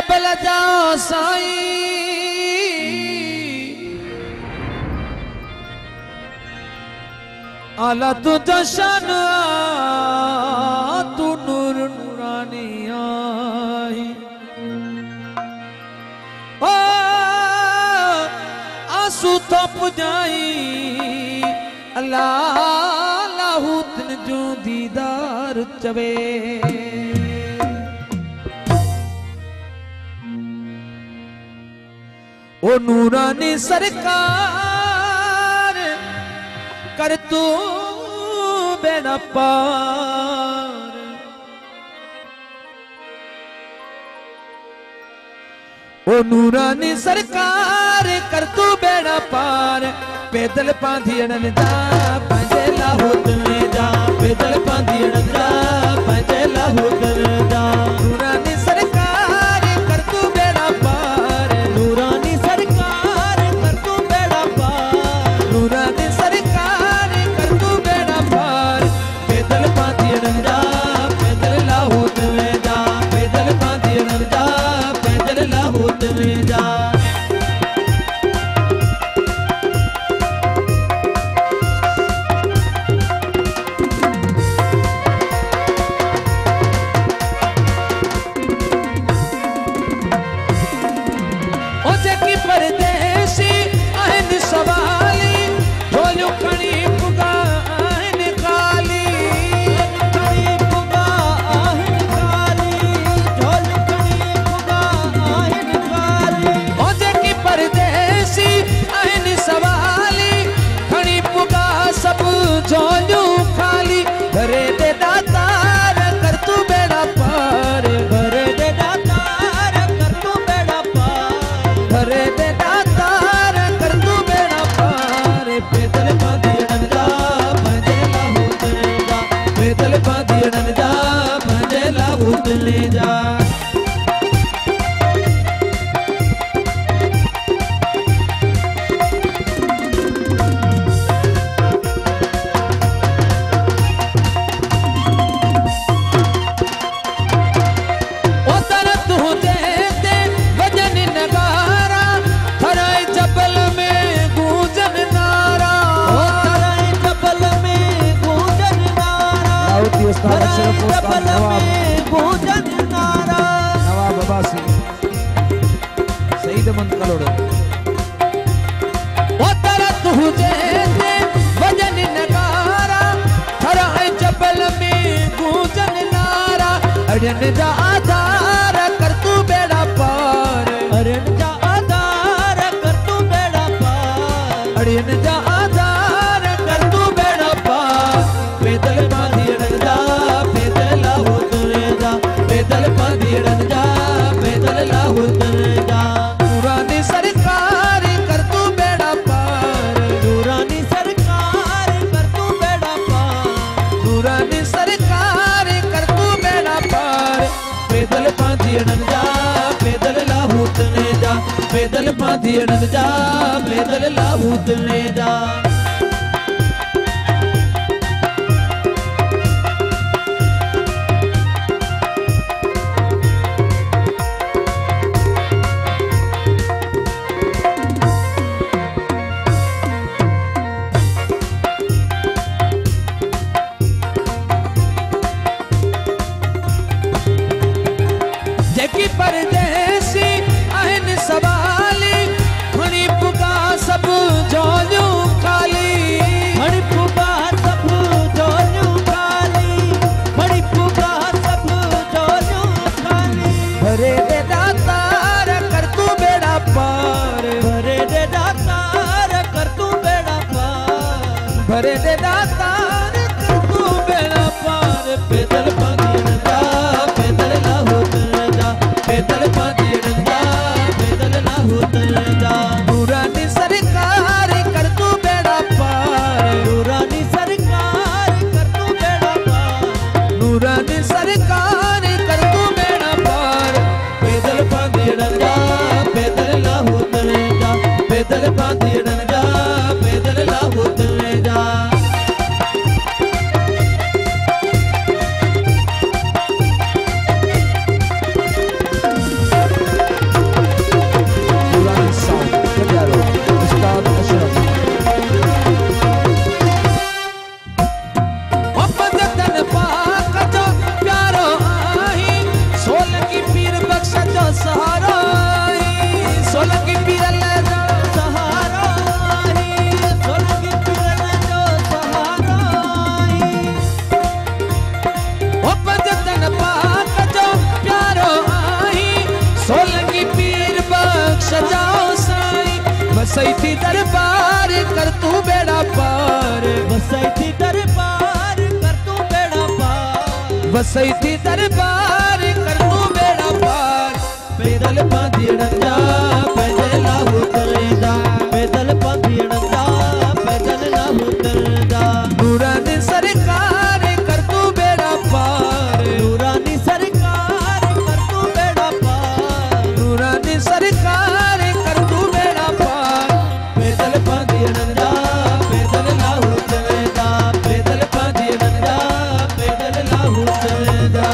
जबल जा साईं आला तू जशन तू नूर नूरानी आई ओ आंसू थप जाई अल्लाह लाहू तिन जो दीदार चवे ओ नूरानी सरकार कर तू बेड़ा पार ओ नूरानी सरकार कर तू बेड़ा पार पैदल पांधियन जा पंजे लाहौत में जा पैदल पांधियन जा पंजे लाहौत में जा नूरानी सरकार कर तू बेड़ा पार नूरानी सरकार कर तू बेड़ा पार नूरानी सरकार कर तू बेड़ा पार पैदल पांधियन जा पैदल लाहौत में जा पैदल पांधियन जा पैदल लाहौत में जा परदेसी आहन सवाली झोलू खणी पुगा आहन काली खणी पुगा आहन काली झोलू खणी पुगा आहन काली ओ जेकी परदेसी आहन सवाली खणी पुगा सब झोलू खाली घरे दे दातार कर तू बेड़ा पार घरे दे दातार कर तू बेड़ा पार घरे दे दातार कर तू बेड़ा पार पैदल पांधियन जा पंजे लाहौत ले जा पैदल पांधियन जा पंजे लाहौत ले जा नवाब अब्बासी सईद मन कलोड़ ओ तरत हुजे ते वजन नगारा थरा जबल में गूंजन नारा अड़न जा आधार कर तू बेड़ा पार अड़न जा आधार कर तू बेड़ा पार अड़न जा आधार कर तू बेड़ा पार पैदल पांधियन जा पैदल लाहौत ले जा पैदल पांधियन जा पैदल लाहौत ले जा नूरानी सरकार कर तू बेड़ा पार नूरानी सरकार कर तू बेड़ा पार नूरानी सरकार कर तू बेड़ा पार पैदल पांधियन जा पैदल लाहौत ले जा पैदल पांधियन जा पैदल लाहौत ले जा जेकी परदेसी आहन सवाली खणी पुगा सब झोलू खाली खणी पुगा सब झोलू खाली खणी पुगा सब झोलू खाली भरे दे दातार कर तू बेड़ा पार भरे दे दातार कर तू बेड़ा पार भरे दे दातार कर तू बेड़ा पार पैदल पांधियन जा पैदल लाहौत ले जा पैदल पांधियन जा पैदल लाहौत ले जा नूरानी सरकार कर तू बेड़ा पार नूरानी सरकार कर तू बेड़ा पार नूरानी सरकार कर तू बेड़ा पार पैदल पांधियन जा पैदल लाहौत ले जा पैदल पांधियन जा पैदल लाहौत ले जा वसई थी दरबार कर तू बेड़ा पार, वसई थी दरबार कर तू बेड़ा पार, वसई थी दरबार कर तू बेड़ा पार। पैदल पांधी अड़ंदा पैदल ना उतरदा, पैदल पांधी अड़ंदा पैदल ना उतरदा। नूरानी सरकार कर तू बेड़ा पार, नूरानी सरकार कर तू बेड़ा पार, नूरानी सरकार कर तू बेड़ा पार। पैदल पांधी अड़ंदा पैदल ना उतरदा, पैदल पांधी अड़ंदा पैदल ना उतरदा।